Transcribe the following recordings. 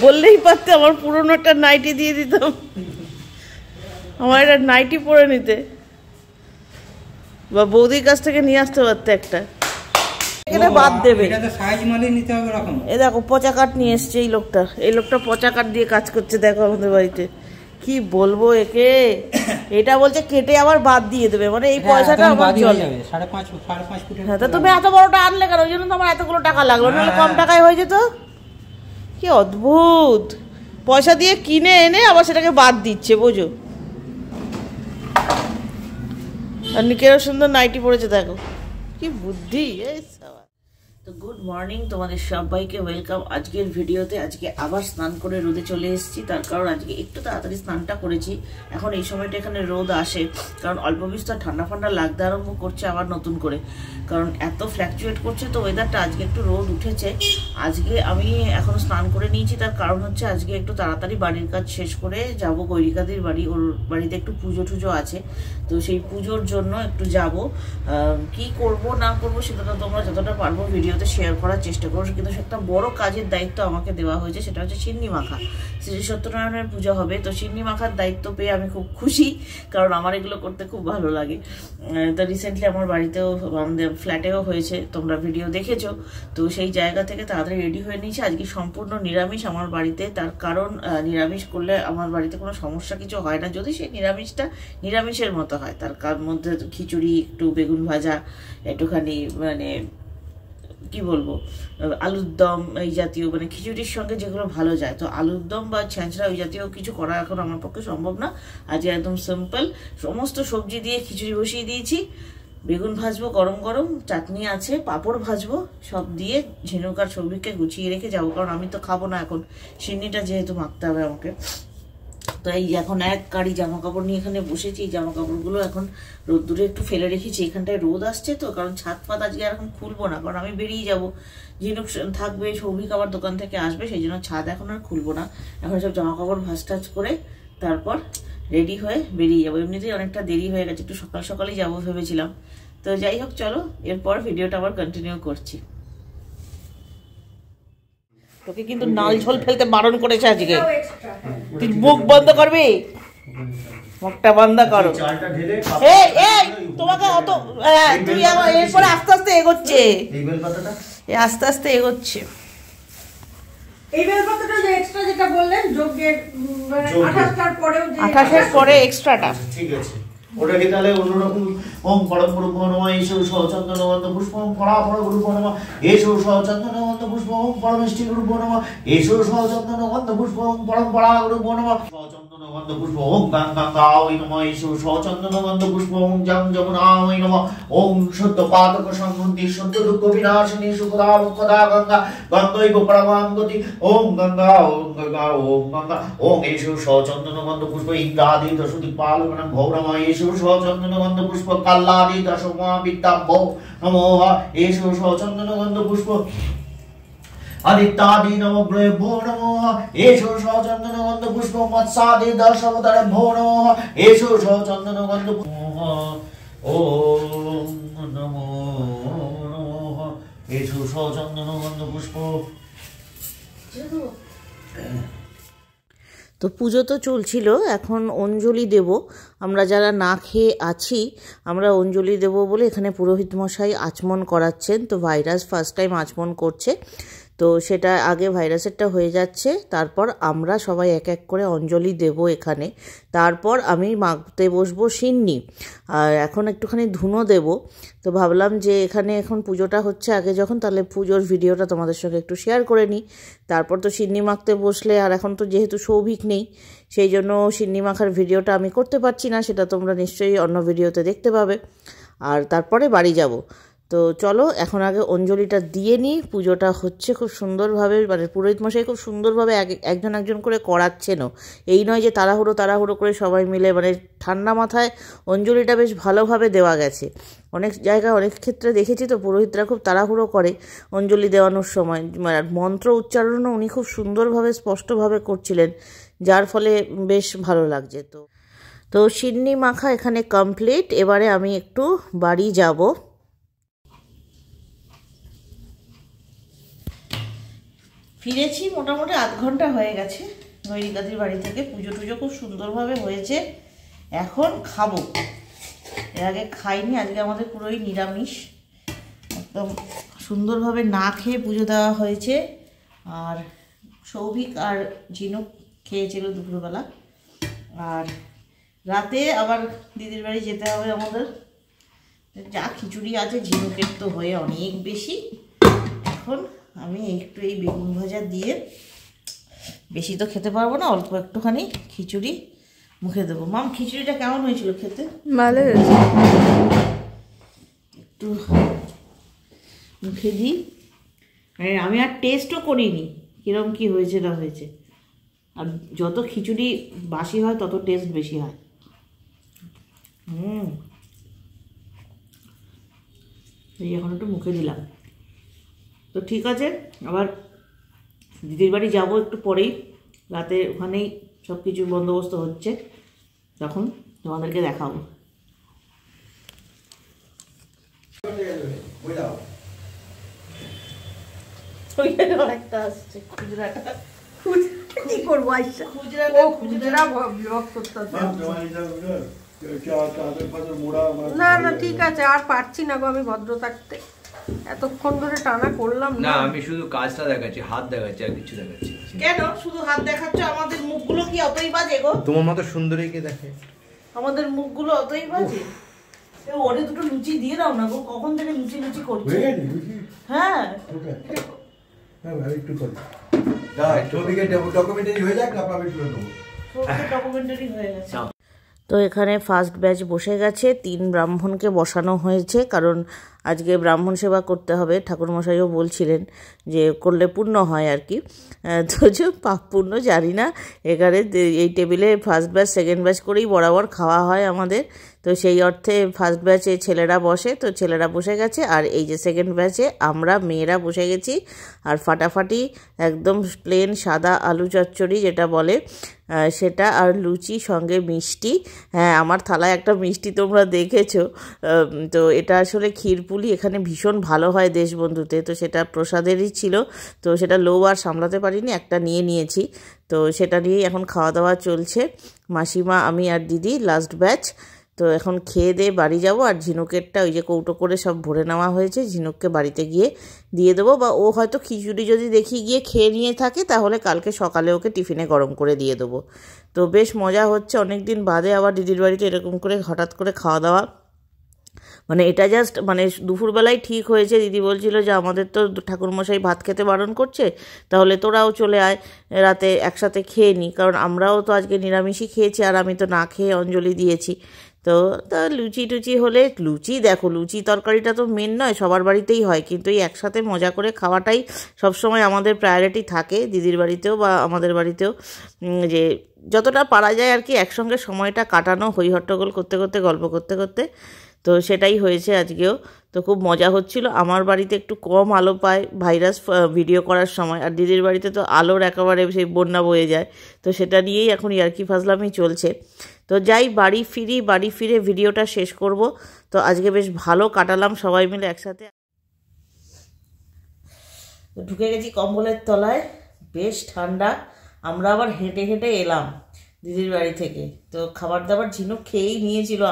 বললেই পারতে আমার পুরনো একটা নাইটি দিয়ে দিতাম, আমার একটা নাইটি পরে নিতে, বা বৌদির কাছ থেকে নিয়ে আসতে পারতে একটা। এখানে বাদ দেবে, এ দেখো পচা কাঠ নিয়ে এসছে এই লোকটা পচা কাঠ দিয়ে কাজ করছে দেখো আমাদের বাড়িতে। কি বলবো একে, এটা বলছে কেটে আবার বাদ দিয়ে দেবে, মানে এই পয়সাটা আমার চলে। হ্যাঁ, তা তুমি এত বড়টা আনলে কেন? ওই জন্য তো আমার এতগুলো টাকা লাগলো, নাহলে কম টাকায় হয়ে যেত। কি অদ্ভুত, পয়সা দিয়ে কিনে এনে আবার সেটাকে বাদ দিচ্ছে, বোঝো। আর নিকেরও সুন্দর নাইটি পড়েছে দেখো, কি বুদ্ধি। তো গুড মর্নিং তোমাদের সবাইকে, ওয়েলকাম আজকের ভিডিওতে। আজকে আবার স্নান করে রোদে চলে এসেছি, তার কারণ আজকে একটু তাড়াতাড়ি স্নানটা করেছি। এখন এই সময়টা এখানে রোদ আসে, কারণ অল্প বিস্তর ঠান্ডা ঠান্ডা লাগতে আরম্ভ করছে আবার নতুন করে, কারণ এত ফ্ল্যাকচুয়েট করছে তো ওয়েদারটা। আজকে একটু রোদ উঠেছে, আজকে আমি এখন স্নান করে নিয়েছি। তার কারণ হচ্ছে আজকে একটু তাড়াতাড়ি বাড়ির কাজ শেষ করে যাব গৈরিকাদির বাড়ি, ওর বাড়িতে একটু পুজো টুজো আছে, তো সেই পুজোর জন্য একটু যাব। কি করব না করব সেটা তো তোমরা যতটা পারবো ভিডিওতে শেয়ার করার চেষ্টা করো, কিন্তু একটা বড় কাজের দায়িত্ব আমাকে দেওয়া হয়েছে, সেটা হচ্ছে সিন্নি মাখা। শ্রী সত্যনারায়ণের পুজো হবে, তো সিন্নি মাখার দায়িত্ব পেয়ে আমি খুব খুশি, কারণ আমার এগুলো করতে খুব ভালো লাগে। তো রিসেন্টলি আমার বাড়িতেও, আমাদের ফ্ল্যাটেও হয়েছে, তোমরা ভিডিও দেখেছো। তো সেই জায়গা থেকে তাড়াতাড়ি রেডি হয়ে নিয়েছি। আজকে সম্পূর্ণ নিরামিষ আমার বাড়িতে, তার কারণ নিরামিষ করলে আমার বাড়িতে কোনো সমস্যা কিছু হয় না, যদি সেই নিরামিষটা নিরামিষের মতো হয়। তার মধ্যে খিচুড়ি, একটু বেগুন ভাজা, একটুখানি মানে কি বলবো আলুর দম, এই জাতীয়, মানে খিচুড়ির সঙ্গে যেগুলো ভালো যায়। তো আলুর দম বা ছ্যাঁচড়া ওই জাতীয় কিছু করা এখন আমার পক্ষে সম্ভব না। আজকে একদম সিম্পল সমস্ত সবজি দিয়ে খিচুড়ি বসিয়ে দিয়েছি। বেগুন ভাজবো গরম গরম, চাটনি আছে, পাঁপড় ভাজবো, সব দিয়ে ঝিনুক আর সৌভিককে গুছিয়ে রেখে যাবো, কারণ আমি তো খাবো না এখন, সিন্নিটা যেহেতু মাখতে হবে আমাকে। তো এই এখন এক গাড়ি জামা কাপড় নিয়ে এখানে বসেছি। এই জামা কাপড়গুলো এখন রোদ্দুরে একটু ফেলে রেখেছি, এখানটায় রোদ আসছে তো, কারণ ছাদ পাত আজকে আর এখন খুলবো না, কারণ আমি বেরিয়ে যাব, ঝিনুক থাকবে, সৌভিক আবার দোকান থেকে আসবে, সেই জন্য ছাদ এখন আর খুলবো না। এখন সব জামা কাপড় ভাঁজ টাজ করে তারপর রেডি হয়ে বেরিয়ে যাবো। এমনিতেই অনেকটা দেরি হয়ে গেছে, একটু সকাল সকালেই যাবো ভেবেছিলাম। তো যাই হোক, চলো এরপর ভিডিওটা আবার কন্টিনিউ করছি। তোকে কিন্তু নাল ঝোল ফেলতে বারণ করেছে আজকে, তুই মুখ বন্ধ করবি, মুখটা বন্ধ করো। তোমাকে অত তুই এরপরে আস্তে আস্তে এগোচ্ছে, আস্তে আস্তে এগোচ্ছে। এই বেলপাতাটা যে এক্সট্রা যেটা বললেন যোগের 28 পরে এক্সট্রাটা, ঠিক আছে। ওটাকে তাহলে অন্যরকম ওম পরম গুরু নমঃ এসো সচন্দন গন্ধ পুষ্প ওম পরাপর গুরু নমঃ এসো সচন্দন গন্ধ পুষ্প ওম পরমেষ্টি গুরু নমঃ এসো সচন্দন গন্ধ পুষ্প ওম পরম্পরা গুরু নমঃ সচন্দন গন্ধ পুষ্প ওম গঙ্গায় নমঃ এসো সচন্দন গন্ধ পুষ্প ওম যমুনায় নমঃ ওম শুদ্ধ পাতক সংহতি শুদ্ধ দুঃখ বিনাশিনী সুখদা মুখদা গঙ্গা গঙ্গৈব পরমাং গতি ওম গঙ্গা ওম গঙ্গা ওম গঙ্গা ওম এসো সচন্দন গন্ধ পুষ্প ইন্দ্রাদি দশদি পালন ভৌরময় এসো সচন্দন গন্ধ পুষ্প কাল্লাদি দশমা বিদ্যাম্ভ নমঃ এসো সচন্দন গন্ধ পুষ্প আদিত্যাদি নবগ্রহেভ্যো নমঃ এসো সচন্দন গন্ধ পুষ্প মৎস্যাদি দশাবতারেভ্যো নমঃ এসো সচন্দন গন্ধ পুষ্প ওম নমো নমঃ এসো সচন্দন গন্ধ পুষ্প। তো পুজো তো চলছিল, এখন অঞ্জলি দেব। আমরা যারা না খেয়ে আছি আমরা অঞ্জলি দেব বলে এখানে পুরোহিত মশাই আচমন করাচ্ছেন। তো ভাইরাস ফার্স্ট টাইম আচমন করছে, তো সেটা আগে ভাইরাসেরটা হয়ে যাচ্ছে, তারপর আমরা সবাই এক এক করে অঞ্জলি দেব এখানে। তারপর আমি মাখতে বসবো সিন্নি, আর এখন একটুখানি ধুনো দেব। তো ভাবলাম যে এখানে এখন পুজোটা হচ্ছে আগে যখন, তাহলে পুজোর ভিডিওটা তোমাদের সঙ্গে একটু শেয়ার করে নিই। তারপর তো সিন্নি মাখতে বসলে, আর এখন তো যেহেতু সৌভিক নেই সেই জন্য সিন্নি মাখার ভিডিওটা আমি করতে পারছি না, সেটা তোমরা নিশ্চয়ই অন্য ভিডিওতে দেখতে পাবে। আর তারপরে বাড়ি যাব। তো চলো এখন আগে অঞ্জলিটা দিয়ে নিই। পুজোটা হচ্ছে খুব সুন্দরভাবে, মানে পুরোহিত মশাই খুব সুন্দরভাবে একজন একজন করে করাচ্ছেনও, এই নয় যে তাড়াহুড়ো তাড়াহুড়ো করে সবাই মিলে, মানে ঠান্ডা মাথায় অঞ্জলিটা বেশ ভালোভাবে দেওয়া গেছে। অনেক জায়গায় অনেক ক্ষেত্রে দেখেছি তো পুরোহিতরা খুব তাড়াহুড়ো করে অঞ্জলি দেওয়ানোর সময়, মন্ত্র উচ্চারণও উনি খুব সুন্দরভাবে স্পষ্টভাবে করছিলেন, যার ফলে বেশ ভালো লাগছে। তো সিন্নি মাখা এখানে কমপ্লিট। এবারে আমি একটু বাড়ি যাব। ফিরেছি মোটামুটি আধ ঘন্টা হয়ে গেছে গৈরিকাদির বাড়ি থেকে। পুজো টুজো খুব সুন্দরভাবে হয়েছে, এখন খাবো। এর আগে খাইনি, আজকে আমাদের পুরোই নিরামিষ, একদম সুন্দরভাবে না খেয়ে পুজো দেওয়া হয়েছে। আর সৌভিক আর ঝিনুক খেয়েছিল দুপুরবেলা, আর রাতে আবার দিদির বাড়ি যেতে হবে আমাদের। যা খিচুড়ি আছে ঝিনুকের তো হয়ে অনেক বেশি। এখন আমি একটু এই বেগুন ভাজা দিয়ে, বেশি তো খেতে পারবো না, অল্প একটুখানি খিচুড়ি মুখে দেবো। মাম, খিচুড়িটা কেমন হয়েছিল খেতে? ভালো হয়েছে। একটু মুখে দিই। আমি আর টেস্টও করিনি কিরম কি হয়েছে না হয়েছে। আর যত খিচুড়ি বাসি হয় তত টেস্ট বেশি হয়। এই এখন একটু মুখে দিলাম। তো ঠিক আছে, আবার দিদির বাড়ি যাবো একটু পরেই, রাতে ওখানেই সব কিছু বন্দোবস্ত হচ্ছে, তখন তোমাদেরকে দেখাবো। অনেকটা আসছে খুচরাটা, কি করবো আইসা? খুচরা বিরক্ত করতে। না না ঠিক আছে, আর পারছি না গো আমি ভদ্র থাকতে। এতক্ষণ ধরে টানা করলাম না, আমি শুধু কাজটা দেখাচ্ছি, হাত দেখাচ্ছি, আর কিছু দেখাচ্ছি। কেন শুধু হাত দেখাচ্ছ? আমাদের মুখগুলো কি অতই বাজে গো? তোমার মতো সুন্দরী কে দেখে? আমাদের মুখগুলো অতই বাজে? ওরে দুটো লুচি দিয়ে দাও না গো, কখন থেকে লুচি লুচি করছে। হ্যাঁ ডকুমেন্টারি হয়ে যাক, তারপর আমি তুলে নেবো। ডকুমেন্টারি হয়ে গেছে। তো এখানে ফার্স্ট ব্যাচ বসে গেছে, 3 ব্রাহ্মণকে বসানো হয়েছে, কারণ আজকে ব্রাহ্মণ সেবা করতে হবে। ঠাকুরমশাইও বলছিলেন যে করলে পূর্ণ হয় আর কি। তো যে পাপ পূর্ণ জানি না, এখানে এই টেবিলে ফার্স্ট ব্যাচ সেকেন্ড ব্যাচ করেই বরাবর খাওয়া হয় আমাদের। তো সেই অর্থে ফার্স্ট ব্যাচে ছেলেরা বসে, তো ছেলেরা বসে গেছে, আর এই যে সেকেন্ড ব্যাচে আমরা মেয়েরা বসে গেছি। আর ফাটাফাটি একদম প্লেন সাদা আলু চচ্চড়ি যেটা বলে সেটা, আর লুচি সঙ্গে মিষ্টি। হ্যাঁ, আমার থালায় একটা মিষ্টি তোমরা দেখেছো। তো এটা আসলে ক্ষীরপুলি, এখানে ভীষণ ভালো হয় দেশবন্ধুতে, তো সেটা প্রসাদেরই ছিল। তো সেটা লোভ আর সামলাতে পারিনি, একটা নিয়ে নিয়েছি। তো সেটা নিয়েই এখন খাওয়া দাওয়া চলছে। মাসিমা, আমি আর দিদি লাস্ট ব্যাচ। তো এখন খেয়ে দিয়ে বাড়ি যাব। আর ঝিনুকেরটা ওই যে কৌটো করে সব ভরে নেওয়া হয়েছে, ঝিনুককে বাড়িতে গিয়ে দিয়ে দেবো। বা ও হয়তো খিচুড়ি যদি দেখি গিয়ে খেয়ে নিয়ে থাকে, তাহলে কালকে সকালে ওকে টিফিনে গরম করে দিয়ে দেবো। তো বেশ মজা হচ্ছে, অনেক দিন বাদে আবার দিদির বাড়িতে এরকম করে হঠাৎ করে খাওয়া দাওয়া। মানে এটা জাস্ট মানে দুপুরবেলায় ঠিক হয়েছে। দিদি বলছিল যে আমাদের তো ঠাকুরমশাই ভাত খেতে বারণ করছে, তাহলে তোরাও চলে আয়, রাতে একসাথে খেয়ে নিই। কারণ আমরাও তো আজকে নিরামিষই খেয়েছি, আর আমি তো না খেয়ে অঞ্জলি দিয়েছি। তো তা লুচি টুচি হলে, লুচি দেখো, লুচি তরকারিটা তো মেন নয়, সবার বাড়িতেই হয়, কিন্তু এই একসাথে মজা করে খাওয়াটাই সবসময় আমাদের প্রায়োরিটি থাকে, দিদির বাড়িতেও বা আমাদের বাড়িতেও। যে যতটা পারা যায় আর কি একসঙ্গে সময়টা কাটানো, হই হট্টগোল করতে করতে, গল্প করতে করতে। তো সেটাই হয়েছে আজকেও। তো খুব মজা হচ্ছিল। আমার বাড়িতে একটু কম আলো পায় ভাইরাস ভিডিও করার সময়, আর দিদির বাড়িতে তো আলোর একেবারে সেই বন্যা বয়ে যায়। তো সেটা নিয়েই এখন ইয়ার্কি ফাজলামি চলছে। তো যাই, বাড়ি ফিরি, বাড়ি ফিরে ভিডিওটা শেষ করব। তো আজকে বেশ ভালো কাটালাম সবাই মিলে একসাথে। ঢুকে গেছি কম্বলের তলায়, বেশ ঠান্ডা। আমরা আবার হেঁটে হেঁটে এলাম দিদির বাড়ি থেকে। তো খাবার দাবার ঝিনুক খেয়েই নিয়েছিল।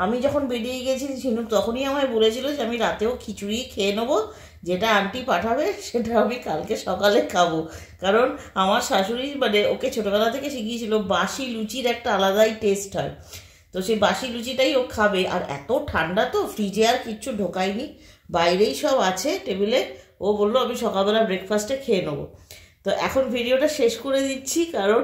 আমি যখন বেরিয়ে গেছি ঝিনুক তখনই আমায় বলেছিল যে আমি রাতেও খিচুড়ি খেয়ে নেবো, যেটা আন্টি পাঠাবে সেটা আমি কালকে সকালে খাবো। কারণ আমার শাশুড়ি মানে ওকে ছোটোবেলা থেকে শিখিয়েছিল বাসি লুচির একটা আলাদাই টেস্ট হয়। তো সেই বাসি লুচিটাই ও খাবে। আর এত ঠান্ডা তো ফ্রিজে আর কিচ্ছু ঢোকায়নি, বাইরেই সব আছে টেবিলে। ও বললো আমি সকালবেলা ব্রেকফাস্টে খেয়ে নেবো। তো এখন ভিডিওটা শেষ করে দিচ্ছি, কারণ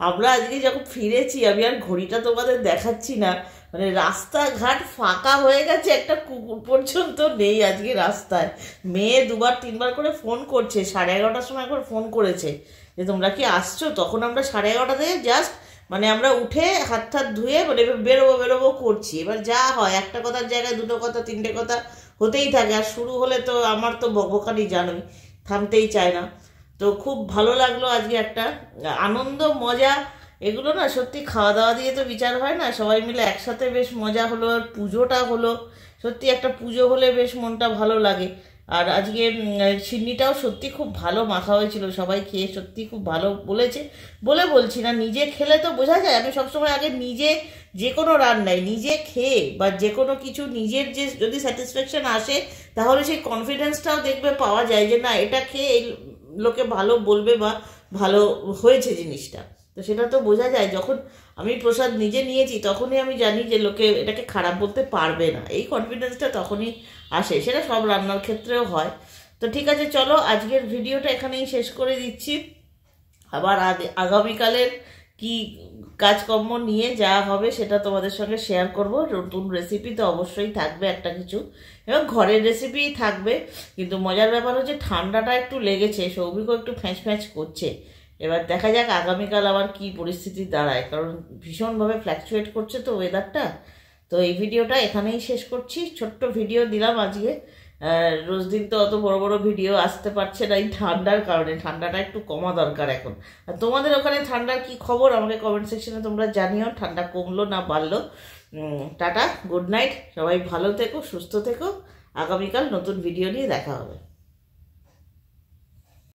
আমরা আজকে যখন ফিরেছি, আমি আর ঘড়িটা তোমাদের দেখাচ্ছি না, মানে রাস্তাঘাট ফাঁকা হয়ে গেছে, একটা কুকুর পর্যন্ত নেই আজকে রাস্তায়। মেয়ে 2-3বার করে ফোন করছে, 11:30টার সময় একবার ফোন করেছে যে তোমরা কি আসছো। তখন আমরা 11:30 থেকে জাস্ট মানে আমরা উঠে হাত টাত ধুয়ে মানে বেরোবো করছি। এবার যা হয়, একটা কথার জায়গায় 2টো কথা 3টে কথা হতেই থাকে। আর শুরু হলে তো আমার তো বকবকানি জানোই, থামতেই চায় না। তো খুব ভালো লাগলো আজকে, একটা আনন্দ মজা এগুলো না সত্যি খাওয়া দাওয়া দিয়ে তো বিচার হয় না। সবাই মিলে একসাথে বেশ মজা হলো, আর পুজোটা হলো। সত্যি একটা পুজো হলে বেশ মনটা ভালো লাগে। আর আজকে সিন্নিটাও সত্যি খুব ভালো মাখা হয়েছিল, সবাই খেয়ে সত্যি খুব ভালো বলেছে। বলছি না, নিজে খেলে তো বোঝা যায়। আমি সবসময় আগে নিজে যে কোনো রান্নায় নিজে খেয়ে বা যে কোনো কিছু নিজের যে যদি স্যাটিসফ্যাকশন আসে, তাহলে সেই কনফিডেন্সটাও দেখবে পাওয়া যায় যে না, এটা খেয়ে এই লোকে ভালো বলবে বা ভালো হয়েছে জিনিসটা। তো সেটা তো বোঝা যায়। যখন আমি প্রসাদ নিজে নিয়েছি তখনই আমি জানি যে লোকে এটাকে খারাপ বলতে পারবে না, এই কনফিডেন্সটা তখনই আসে। সেটা সব রান্নার ক্ষেত্রেও হয়। তো ঠিক আছে, চলো আজকের ভিডিওটা এখানেই শেষ করে দিচ্ছি। আবার আগামীকালের কি কাজকর্ম নিয়ে যা হবে সেটা তোমাদের সঙ্গে শেয়ার করব। নতুন রেসিপি তো অবশ্যই থাকবে একটা কিছু, এবং ঘরের রেসিপিই থাকবে। কিন্তু মজার ব্যাপার হচ্ছে ঠান্ডাটা একটু লেগেছে, সৌভিকও একটু ফ্যাঁচ করছে। এবার দেখা যাক আগামীকাল আবার কি পরিস্থিতি দাঁড়ায়, কারণ ভীষণভাবে ফ্ল্যাকচুয়েট করছে তো ওয়েদারটা। তো এই ভিডিওটা এখানেই শেষ করছি, ছোট্ট ভিডিও দিলাম আজকে। রোজ দিন তো অত বড় বড় ভিডিও আসতে পারছে না এই ঠান্ডার কারণে। ঠান্ডাটা একটু কমা দরকার এখন। আর তোমাদের ওখানে ঠান্ডার কি খবর আমাকে কমেন্ট সেকশনে তোমরা জানিও, ঠান্ডা কমলো না বাড়লো। টাটা, গুড নাইট, সবাই ভালো থেকো, সুস্থ থেকো। আগামীকাল নতুন ভিডিও নিয়ে দেখা হবে।